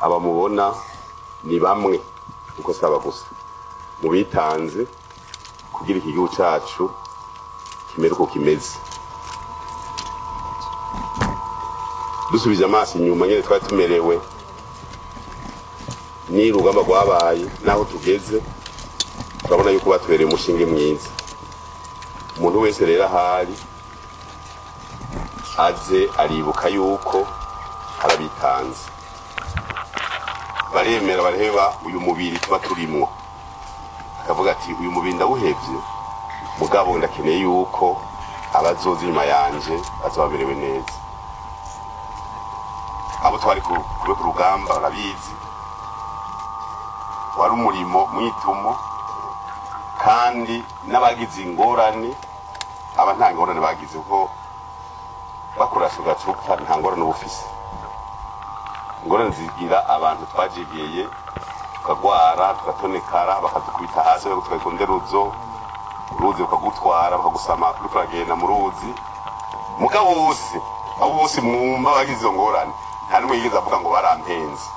abamubona ni bamwe uko saba gusa mu bitanze kugira iki gihugu cyacu kimere uko kimeze. Dusubije amaso inyuma nyine twari tumerewe ni rugamba rwabaye naho tugeze, turabona yuko batubereye umushinge mwiza. Umuntu wese rero ahari aze aribuka yuko harabitanze, baremera bareba uyu mubiri tuba turimwo, akavuga ati uyu mubiri ndawuhevye mugabo ndakeneye yuko abazoza inyuma yanje bazababerewe neza. Abo twari ku rugamba barabizi, wari umurimo mwitumo, kandi n'abagize ingorane aba nta ngorane bagize kuko bakurasha ugacupfa nta ngorane ubufise. Ingorane zigira abantu twajegeye tukagwara tugatonekara bakadukubita hasi tukagondera uruzi ukagutwara bakagusama turagenda mu ruzi. Mugabo wose abo bose mwumva bagize izo ngorane nta n'umwe yigeze avuga ngo barampenze,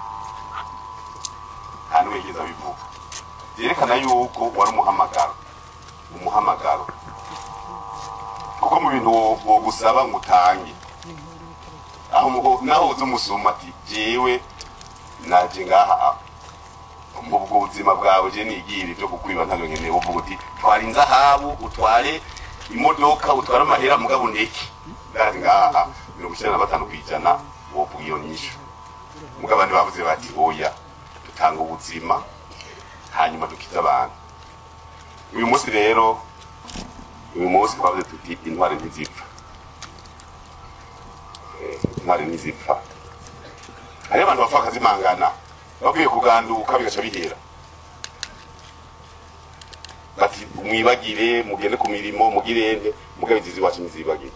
nta n'umwe yigeze abivuga. Byerekana yuko wari umuhamagaro kuko mu bintu wo gusaba ngo utange aho naho uzumusuma ati jewe naje ngaha mu buzima bwawe je nigira ibyo kukwiba ntabwo nkeneye uvuga uti twari inzahabu utware imodoka utwara amahera mugabo ndeke ndaje ngaha 95% wovuga iyo nyisho. Mugabo bandi bavuze bati oya dutanga ubuzima hanyuma dukiza abantu. Uyu munsi rero twavuze tuti intwari ntizipfa, intwari ntizipfa. Hari abantu bapfa bakazimangana bakwiye kuganduka bigaca bihera bati mwibagire mugende ku mirimo mugirende mugabo izizi wacu ntizibagire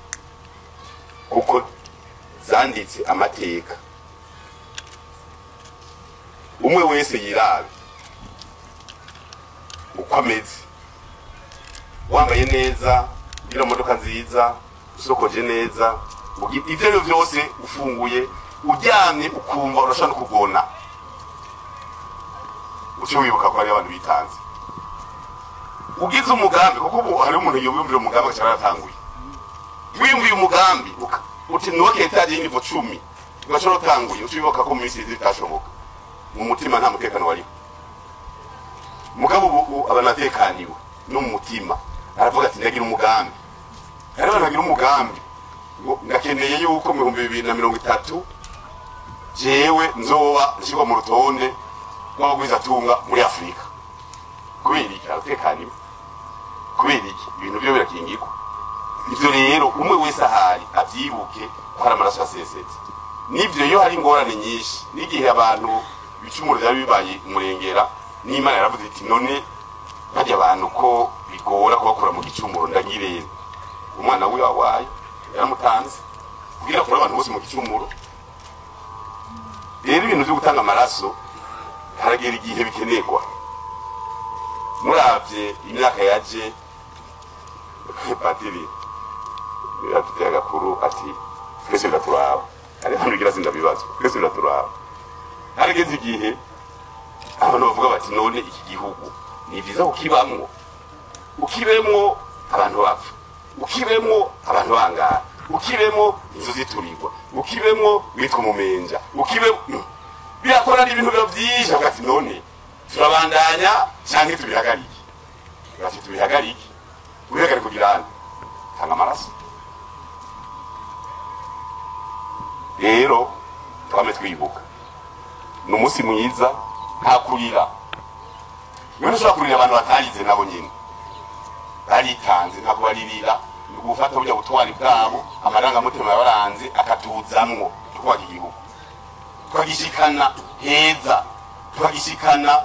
kuko zanditse amateka. Umwe wese yirabe uko ameze, wambaye neza, ugira imodoka nziza, usokoje neza, ivyo byose ufunguye uryamye ukumva urashaka kugona, uce wibuka ko ari abantu bitanze. Ugize umugambi kuko hari umuntu yumvira umugambi acaratanguye, wimviye umugambi uti nuke etaje y'inivo 10 ugashora tanguye uce wibuka ko mu minsi zitashoboka mu mutima nta mutekano wari. Mugabo abanatekaniwe no mu mutima aravuga ati ndagira umugambi. Rero nagira umugambi ngakeneye yuko mu 2030 jewe nzoba nshigwa mu rutonde rw'abagwiza tunga muri Afrika. Kubera iki aratekaniwe? Kubera iki ibintu byo birakingirwa? Ivyo rero umwe wese ahari avyibuke ko hari amaraso asesetse. Nivyo yo hari ingorane nyinshi n'igihe abantu bicumuro bya bibaye umurengera n'Imana yaravuze iti none bajya abantu ko bigora kubakora mu gicumuro ndagirene umwana we wawaye yaramutanze kugira ko abantu bose mu gicumuro. Rero ibintu byo gutanga amaraso haragera igihe bikenerwa. Muravye imyaka yaje patiri biratuteye agakuru ati twese biraturaba, ari hano bigira sinda bibazo twese biraturaba. Harageze igihe abantu bavuga bati none iki gihugu ni vyiza ukibamwo, ukibemwo abantu bapfa, ukibemwo abantu bangara, ukibemwo inzu ziturirwa, ukibemwo witwa umumenja, ukibemwo birakora ibintu byo byinshi. Ati none turabandanya cyangwa tubihagarike? Bati tubihagarike. Ubihagarike kugira tanga amaraso. Rero twame twibuka n'umunsi mwiza nta kurira. Mwe nshaka kurira abantu batarize nabo nyine baritanze ntabwo baririra gufata burya butwari bwabo amaranga mutima yabaranze akatuzamwo twaki igihugu twagishikana heza, twagishikana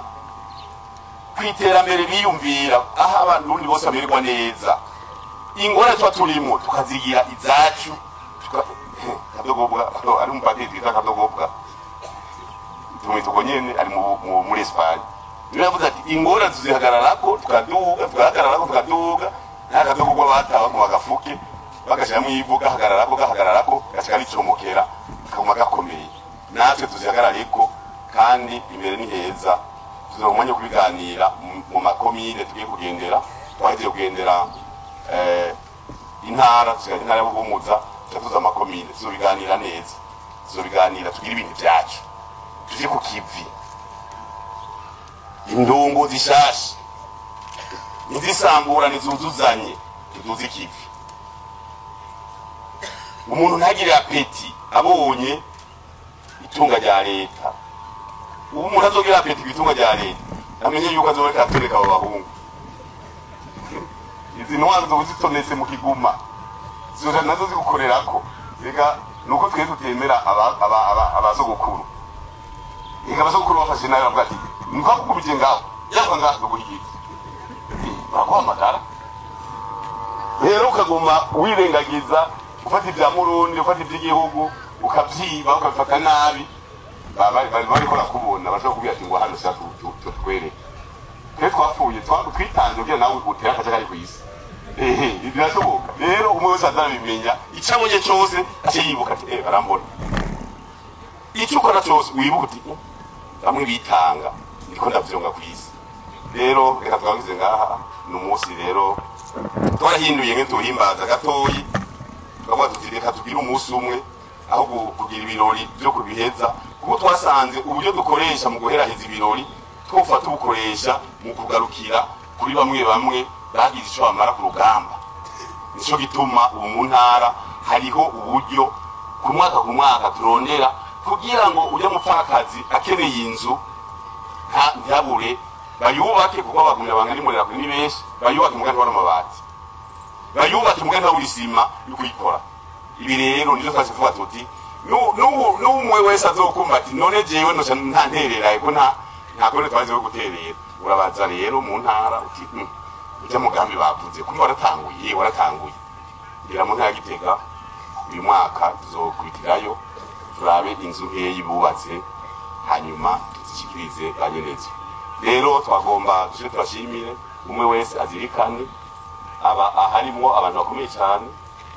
kwiterambere biyumvira aha abantu bundi bose bamererwa neza. Ingora twa turimo tukazigira izacu kadogobwa ari umpadiri twita kadogobwa tumwituko nyene ari muri Espagne. Biravuze ati ingora tuzihagararako tukaduga n'akadogobwa batawa mu bagafuke bagashira mu ivu gahagararako gashaka nicomokera kaguma gakomeye. Natwe tuzihagarareko kandi imbere ni heza tuzomanye kubiganira mu makomine tugiye kugendera twagiye kugendera intara tugaye intara y'ubumuza tuza amakomine tuzobiganira neza tuzobiganira tugira ibintu byacu tuje ku kivi indongo zishashe nizisambura nizuzuzanye tuduze ikivi umuntu ntagire apeti abonye itunga rya leta umuntu azogira apeti itunga rya leta amenye yuko azoreka atereka abo bahungu izi ntwaro zo zitonetse mu kiguma zoja nazo zigukorerako rega nuko twe tutemera abazogukuru rega abazogukuru bafashe nayo bavuga ati nkwakubije ngaho yava ngaho guhiye bakwamagara rero ukaguma wirengagiza ufata ibya murundi ufata iby'igihugu ukabyiba ukabifata nabi bariko rakubona bashobora kubwira ati ngo hano shaka tutwereke twe twapfuye twitanze kugira nawe utera akajagari ku isi birashoboka rero umwe wese azabimenya icyo abonye cyose ace yibuka ati barambona icyo ukora cyose wibuka uti bamwe bitanga niko ndavyonga ku isi rero reka twagize ngaha n'umunsi rero twarahinduye nke tuhimbaza gatoyi tukavuga tuti reka tugire umunsi umwe aho kugira ibirori byo kubiheza kuko twasanze uburyo dukoresha mu guheraheza ibirori twofata ubukoresha mu kugarukira kuri bamwe bamwe bagize icyo bamara ku rugamba nico gituma ubu mu ntara hariho uburyo ku mwaka turondera kugira ngo ujye mupfakazi akeneye inzu ntabure bayubake kuko abagumya bangana imurera kuri ni benshi bayubake mugani w'amabati bayubake mugani ntabura isima yo kuyikora ibi rero nivyo twasifuba tuti n'umwe wese azokumva ati none jewe nta nterera ko nta kone twaje yo guterera urabaza rero mu ntara uti ujya mugambi bavuze kumva waratanguye ngira mu ntara Gitega uyu mwaka tuzokwitirayo turabe inzu nkeyi bubatse hanyuma tuzishikirize banyenezo rero twagomba tuje tubashimire umwe wese azirikane aharimo abantu bakomeye cyane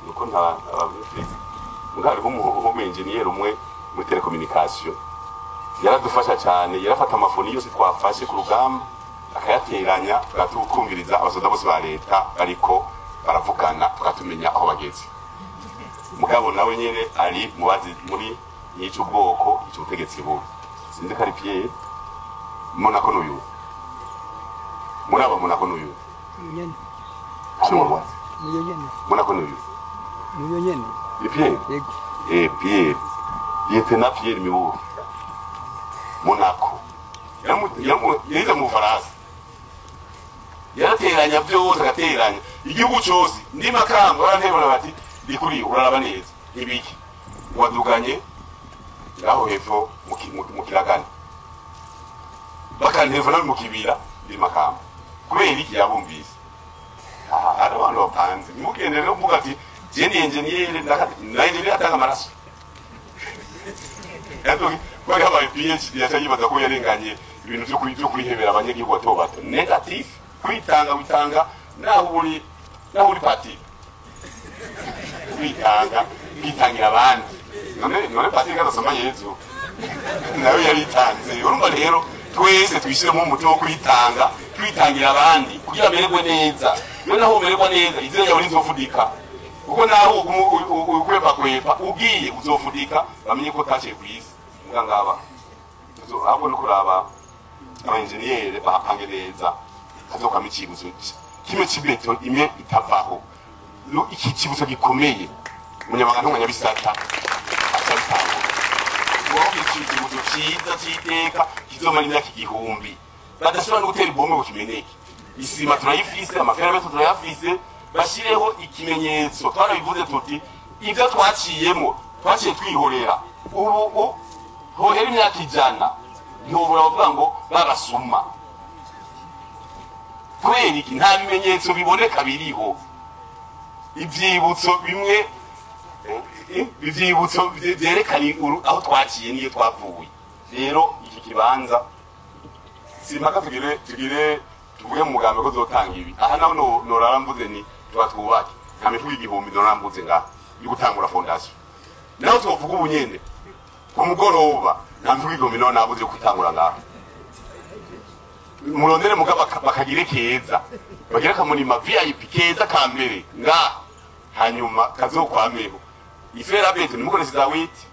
nuko ntababifite ngari mu engineer umwe mu telecommunication yaradufasha cyane yarafata amafoni yose twafashe ku rugamba akayateranya tukatukumviriza abasoda bose ba leta ariko baravugana tukatumenya aho bageze mugabo nawe nyene ari mubazi muri yicu bwoko ico utegetsi bubi sinzi kari Pierre Monaco n'uyu muraba Monaco n'uyu nyene Monaco n'uyu muyo nyene Pierre yego Pierre Lieutenant Pierre Mibu Monaco yarize mu Faransa yarateranya byose agateranya igihugu cyose ndi makamba barantebona bati bikuri uraraba neza ibiki waduganye ngaho hepfo mu kiragana bakantevona mu kibira ndi makamba kubera iki yabumvise ari abantu bapanze mugende rero kuvuga ati je ni engineer na engineer atanga amaraso yato kwa habaye PhD yacayibaza ko yarenganye ibintu byo kurihebera abanyagihugu bato negative kwitanga witanga naho uri parti kwitangira abandi none parti gasoma Yezu nawe yaritanze urumva rero twese twishiremo umuco wo kwitangira abandi kugira amererwe neza yo naho umererwa neza izina yawe nizofudika kuko naho ukwepa ugiye uzofudika bamenye ko taciye ku isi ngangaba ahubwo no kuraba abenjeniyere bapange neza kazokwama ikibuzo kimwe kibeto imwe itavaho iki kibuzo gikomeye umunyamaganga n'umunyabisata acabitango wowe ikibuzo cyiza cyiteka kizomara imyaka igihumbi badashobora no gutera ibombe ngo kimeneke isima turayifise amaferame turayafise bashireho ikimenyetso twarabivuze tuti ibyo twaciyemo twaciye twihorera ubu hohera imyaka 100 ntobura bavuga ngo babasuma kubera iki nta bimenyetso biboneka biriho ivyibutso bimwe ivyibutso byerekana aho twaciye niyo twavuye rero iki kibanza simpaka tugire tuvuge mu mugambi ko zotanga ibi aha naho noraramvuze ni twatwubake nta mifuko igihumbi norambuze ngaha yo gutangura fondation naho twovuga ubunyene ku mugoroba nta mvugo igomino nabuze kwitangura ngaho murondere mugaba bakagire keza bagira kamunima VIP keza kambere nga hanyuma kazokwameho ifera bete nimukoresha za witi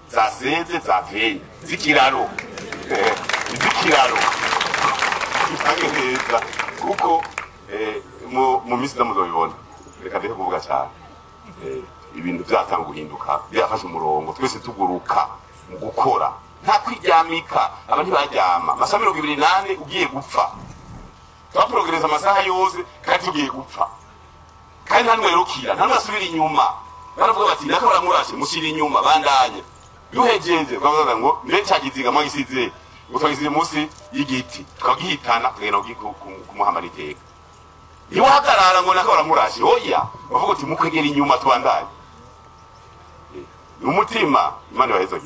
za seze za veni zikiraro zikiraro ipange neza kuko mu misi ndamuzobibona reka ndeke kuvuga cyane ibintu byatanga guhinduka byafashe umurongo twese tuguruka mu gukora nta kwijyamika abantu baryama amasaha 28 ugiye gupfa twaprogereza amasaha yose kandi tugiye gupfa kandi nta nwerukira nta nasubira inyuma baravuga bati nakora murashe mushyira inyuma bandanye duhejeje bavuga ngo mbe cyagizinga mwagisize utwagize munsi y'igiti twagihitana kugenda kumuhamara iteka niwahagarara ngo nakora murashe oya bavuga uti mukwegera inyuma twandanye umutima Imana yahezaga